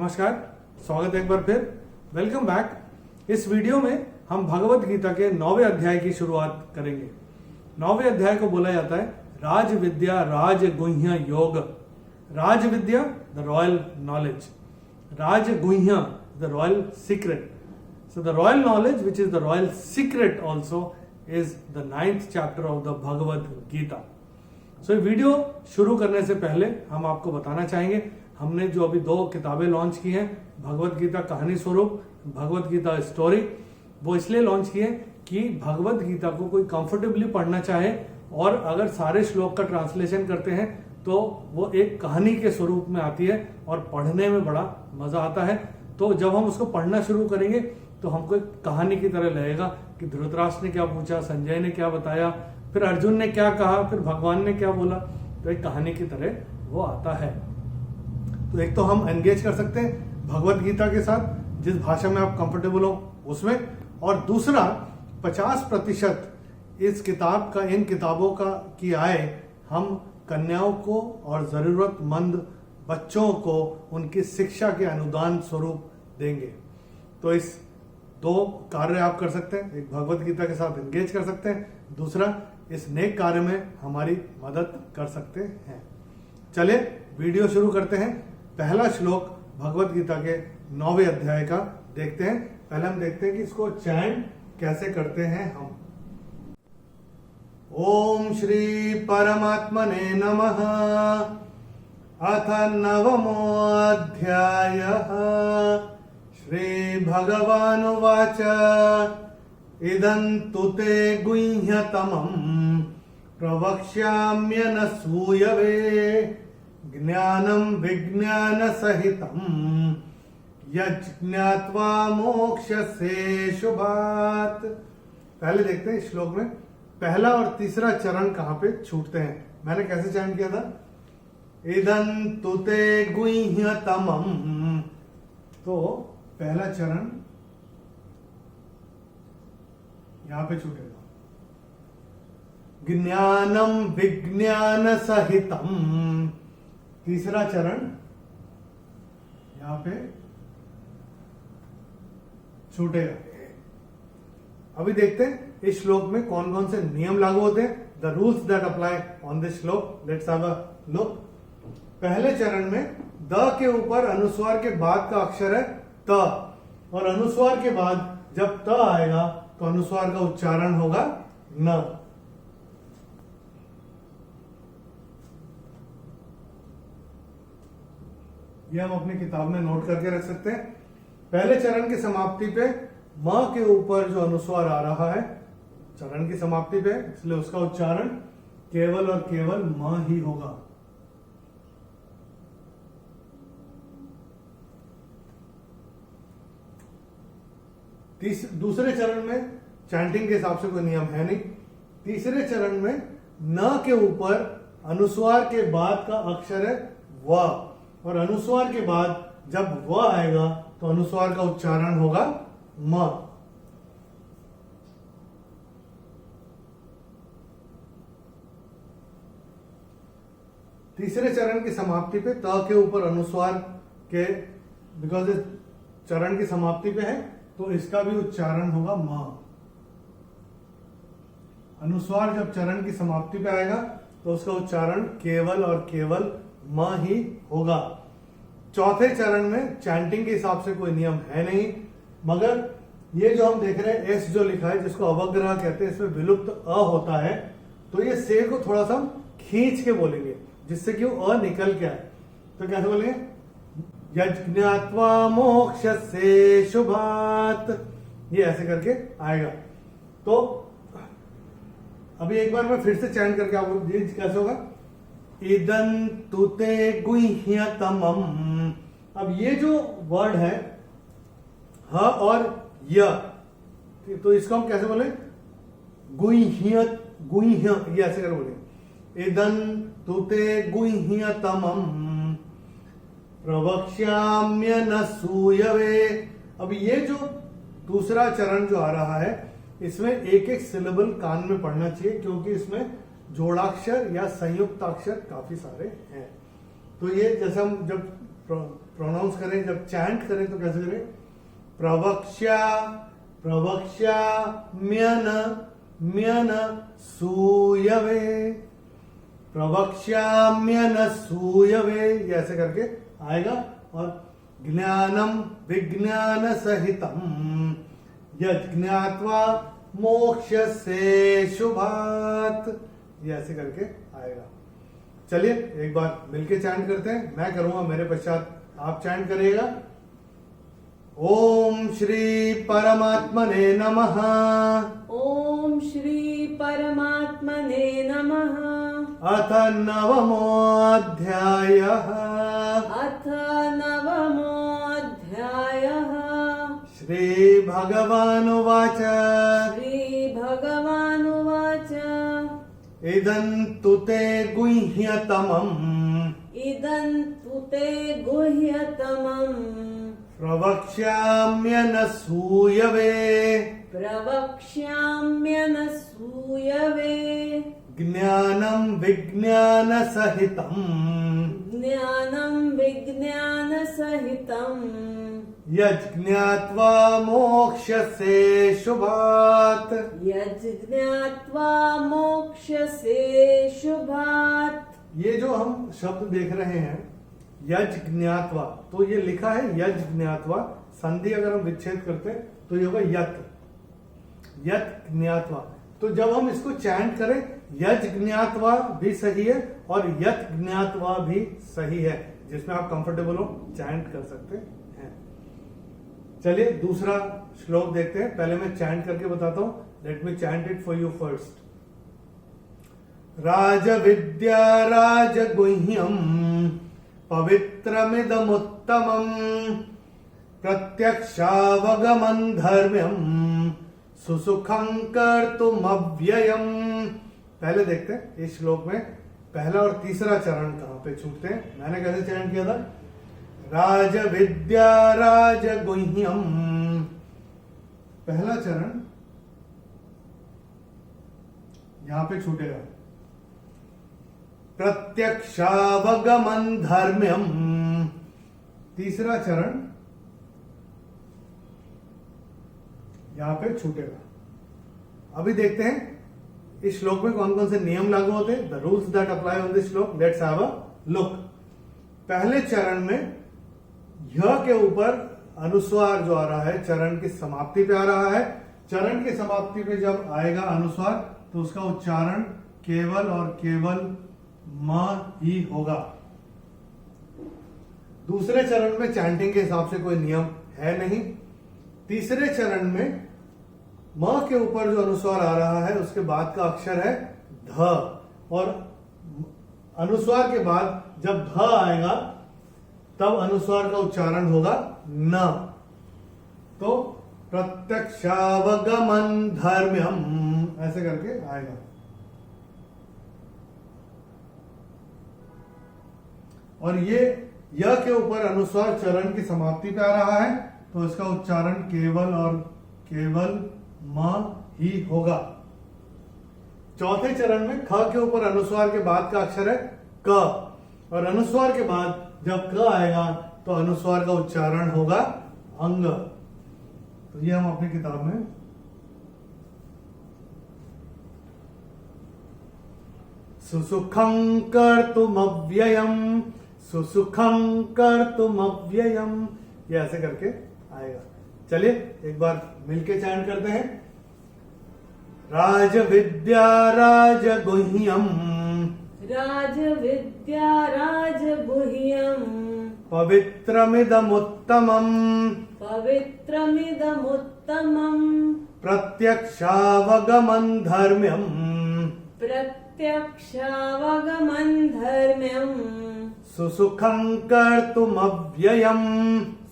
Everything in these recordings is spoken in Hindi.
नमस्कार, स्वागत है एक बार फिर। Welcome back. इस वीडियो में हम भगवत गीता के 9वें अध्याय की शुरुआत करेंगे। 9वें अध्याय को बोला जाता है राज विद्या राज गुह्य योग। राज विद्या द रॉयल नॉलेज, राज गुह्य the royal secret. So the royal knowledge, which is the royal secret also, is the 9th chapter of the Bhagavad Gita. So ये वीडियो शुरू करने से पहले हम आपको बताना चाहेंगे, हमने जो अभी 2 किताबें लॉन्च की हैं, भगवत गीता कहानी स्वरूप, भगवत गीता स्टोरी, वो इसलिए लॉन्च किए कि भगवत गीता को कोई कंफर्टेबली पढ़ना चाहे और अगर सारे श्लोक का ट्रांसलेशन करते हैं तो वो एक कहानी के स्वरूप में आती है और पढ़ने में बड़ा मजा आता है। तो जब हम उसको पढ़ना शुरू करेंगे तो हमको एक कहानी की तरह लगेगा कि धृतराष्ट्र ने क्या पूछा, संजय ने क्या बताया, फिर अर्जुन ने क्या कहा, फिर भगवान ने क्या बोला, तो एक कहानी की तरह वो आता है। तो एक तो हम एंगेज कर सकते हैं भगवत गीता के साथ जिस भाषा में आप कंफर्टेबल हो उसमें, और दूसरा 50% इस किताब का, इन किताबों का की आय हम कन्याओं को और जरूरतमंद बच्चों को उनकी शिक्षा के अनुदान स्वरूप देंगे। तो इस 2 कार्य आप कर सकते हैं, एक भगवत गीता के साथ एंगेज कर सकते हैं, दूसरा इस नेक कार्य में हमारी मदद कर सकते हैं। चलिए वीडियो शुरू करते हैं। पहला श्लोक भगवत गीता के 9वें अध्याय का देखते हैं। पहले हम देखते हैं कि इसको चैंट कैसे करते हैं हम। ओम श्री परमात्मने नमः। अथ 9मोऽध्यायः। श्री भगवानुवाच इदं तु ते गुह्यतमं प्रवक्ष्याम्यनसूयवे ज्ञानं विज्ञानसहितं यज्ञात्वा मोक्ष्यसे शुभात्। पहले देखते हैं श्लोक में पहला और तीसरा चरण कहां पे छूटते हैं। मैंने कैसे चयन किया था, इदं तु ते गुह्यतमं, तो पहला चरण यहां पे छूटेगा। ज्ञानम विज्ञान सहितम, तीसरा चरण यहां पे छूटेगा। अभी देखते हैं इस श्लोक में कौन कौन से नियम लागू होते हैं, the rules that apply on this shloka. Let's have a look. पहले चरण में द के ऊपर अनुस्वार के बाद का अक्षर है त, और अनुस्वार के बाद जब त आएगा तो अनुस्वार का उच्चारण होगा न। यह हम अपनी किताब में नोट करके रख सकते हैं। पहले चरण की समाप्ति पे म के ऊपर जो अनुस्वार आ रहा है चरण की समाप्ति पे, इसलिए उसका उच्चारण केवल और केवल म ही होगा। दूसरे चरण में चैंटिंग के हिसाब से कोई नियम है नहीं। तीसरे चरण में न के ऊपर अनुस्वार के बाद का अक्षर है व, और अनुस्वार के बाद जब व आएगा तो अनुस्वार का उच्चारण होगा म। तीसरे चरण की समाप्ति पे त के ऊपर अनुस्वार के, बिकॉज इस चरण की समाप्ति पे है तो इसका भी उच्चारण होगा म। अनुस्वार जब चरण की समाप्ति पे आएगा तो उसका उच्चारण केवल और केवल म ही होगा। चौथे चरण में चैंटिंग के हिसाब से कोई नियम है नहीं, मगर ये जो हम देख रहे हैं एस जो लिखा है जिसको अवग्रह कहते हैं, इसमें विलुप्त अ होता है, तो ये से को थोड़ा सा खींच के बोलेंगे जिससे कि वो अ निकल के आए। तो कैसे बोलेंगे, यज्ञात्वा मोक्ष्यसे शुभात्, ये ऐसे करके आएगा। तो अभी एक बार मैं फिर से चयन करके आपको कैसे होगा, इदं तु ते गुह्यतमं। अब ये जो वर्ड है ह और य, तो इसको हम कैसे बोले, गुह्य गुह्य, ये ऐसे कर बोले, इदं तु ते गुह्यतमं प्रवक्ष्याम्यनसूयवे। अब ये जो दूसरा चरण जो आ रहा है इसमें एक एक सिलेबल कान में पढ़ना चाहिए, क्योंकि इसमें जोड़ाक्षर या संयुक्ताक्षर काफी सारे हैं। तो ये जैसे हम जब प्रोनाउंस करें, जब चैंट करें तो कैसे करें? प्रवक्ष्या प्रवक्ष्याम्यन म्यन सूयवे, प्रवक्ष्याम्यन सूयवे, ये ऐसे करके आएगा। और ज्ञानम विज्ञान सहितम यज्ञात्वा मोक्ष से शुभात, ये ऐसे करके आएगा। चलिए एक बार मिलके चैंट करते हैं। मैं करूंगा, मेरे पश्चात आप चैंट करिएगा। ओम श्री परमात्मने नमः। ओम श्री परमात्मने नमः। अथ नवमोऽध्यायः। अथ नवमोऽध्यायः। श्री भगवानुवाच। श्री भगवानुवाच। इदं तु ते गुह्यतमम्। इदं तु ते गुह्यतमम्। प्रवक्ष्याम्यनसूयवे। प्रवक्ष्याम्यनसूयवे। ज्ञानं विज्ञानसहितम्। ज्ञानं विज्ञानसहितम्। यज्ञात्वा मोक्ष्यसे शुभात्। यज्ञात्वा मोक्ष्यसे शुभात्। ये जो हम शब्द देख रहे हैं यज्ञात्वा, तो ये लिखा है यज्ञात्वा, संधि अगर हम विच्छेद करते हैं तो ये होगा यत ज्ञात्वा। तो जब हम इसको चैंट करें, यज्ञात्वा भी सही है और यत ज्ञात्वा भी सही है, जिसमें आप कंफर्टेबल हो चैंट कर सकते हैं। चलिए दूसरा श्लोक देखते हैं। पहले मैं चैंट करके बताता हूं। Let me chant it for you first. राजविद्या राजगुह्यम पवित्रमिदमुत्तमम् प्रत्यक्षावगमं धर्म्यं सुसुखं कर्तुमव्ययम्। पहले देखते हैं इस श्लोक में पहला और तीसरा चरण कहां पे छूटते हैं। मैंने कैसे चरण किया था? राजविद्या राजगुह्यम, पहला चरण यहां पे छूटेगा। प्रत्यक्षावगमं धर्म्यम, तीसरा चरण यहां पे छूटेगा। अभी देखते हैं इस श्लोक में कौन कौन से नियम लागू होते हैं। The rules that apply on this shloka. Let's have a look. पहले चरण में य के ऊपर अनुस्वार जो आ रहा है चरण की समाप्ति पे आ रहा है। चरण की समाप्ति पे जब आएगा अनुस्वार तो उसका उच्चारण केवल और केवल म ही होगा। दूसरे चरण में चैंटिंग के हिसाब से कोई नियम है नहीं। तीसरे चरण में म के ऊपर जो अनुस्वार आ रहा है उसके बाद का अक्षर है ध, और अनुस्वार के बाद जब ध आएगा तब अनुस्वार का उच्चारण होगा न। तो प्रत्यक्षावगमन धर्म्यम ऐसे करके आएगा। और ये य के ऊपर अनुस्वार चरण की समाप्ति पे आ रहा है तो इसका उच्चारण केवल और केवल म ही होगा। चौथे चरण में ख के ऊपर अनुस्वार के बाद का अक्षर है क, और अनुस्वार के बाद जब क आएगा तो अनुस्वार का उच्चारण होगा अंग। तो ये हम अपनी किताब में सुसुखं कर्तुमव्ययम्, सुसुखं कर्तुमव्ययम्, ये ऐसे करके आएगा। चलिए एक बार मिलके चैंट करते हैं। राजविद्या राजगुह्यम्, राजविद्या राजगुह्यम्, पवित्रमिदमुत्तमम्, पवित्रमिदमुत्तमम्, प्रत्यक्षावगमं धर्म्यम्, प्रत्यक्षावगमं धर्म्यम्, सुसुखं कर्तुमव्ययम्,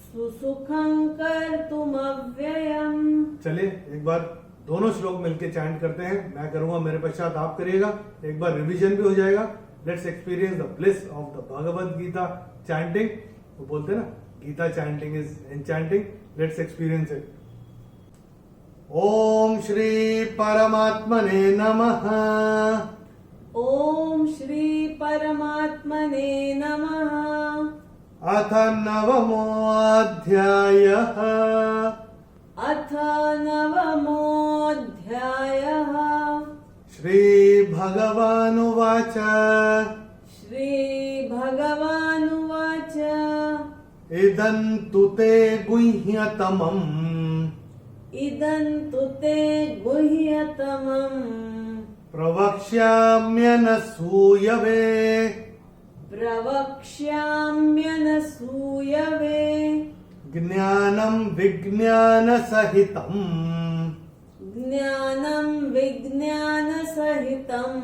सुसुखं कर्तुमव्ययम्। चलिए एक बार दोनों श्लोक मिलके चैंट करते हैं। मैं करूंगा, मेरे पश्चात आप करिएगा। एक बार रिवीजन भी हो जाएगा। Let's experience the bliss of the Bhagavad Gita chanting. वो बोलते हैं ना, Gita chanting is enchanting. Let's experience it. ओम श्री परमात्मने नमः। ओम श्री परमात्मने नमः। अथ नवमोऽध्यायः। अथ नवमोऽध्यायः। श्रीभगवानुवाच। श्रीभगवानुवाच। इदं तु ते गुह्यतमम्। इदं तु ते गुह्यतमम्। प्रवक्ष्याम्यनसूयवे। प्रवक्ष्याम्यनसूयवे। ज्ञानं विज्ञानसहितम्। ज्ञानं विज्ञानसहितम्।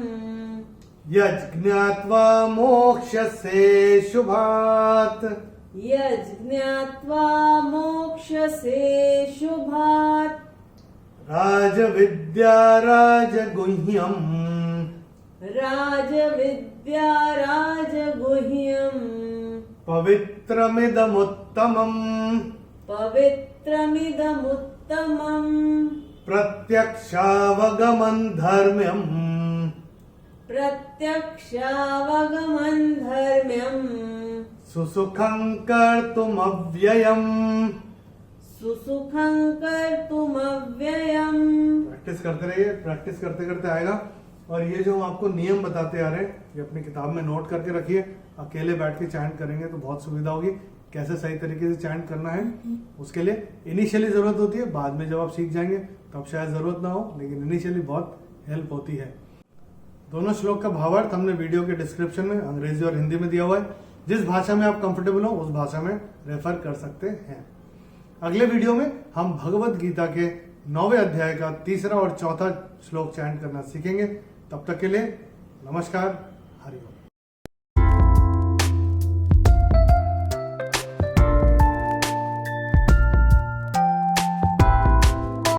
यज्ज्ञात्वा मोक्ष्यसे शुभात्। यज्ज्ञात्वा मोक्ष्यसे शुभात्। राजविद्या राजगुह्यम्। राजविद्या राजगुह्यम्। पवित्रमिदमुत्तमम्। पवित्रमिदमुत्तमम्। प्रत्यक्षावगमन् धर्म्यम्। प्रत्यक्षावगमन् धर्म्यम्। सुसुखं कर्तुमव्ययम्। सुसुखं कर्तुमव्ययम्। प्रैक्टिस करते रहिए, प्रैक्टिस करते करते आएगा। और ये जो हम आपको नियम बताते आ रहे हैं, ये अपनी किताब में नोट करके रखिए। अकेले बैठ के चैंट करेंगे तो बहुत सुविधा होगी। कैसे सही तरीके से चैंट करना है उसके लिए इनिशियली जरूरत होती है, बाद में जब आप सीख जाएंगे तब शायद जरूरत ना हो, लेकिन इनिशियली बहुत हेल्प होती है। दोनों श्लोक का भावार्थ हमने वीडियो के डिस्क्रिप्शन में अंग्रेजी और हिंदी में दिया हुआ है। जिस भाषा में आप कंफर्टेबल हो उस भाषा में रेफर कर सकते हैं। अगले वीडियो में हम भगवत गीता के 9वें अध्याय का 3रा और 4था श्लोक चैंट करना सीखेंगे। तब तक के लिए नमस्कार, हरि ओम।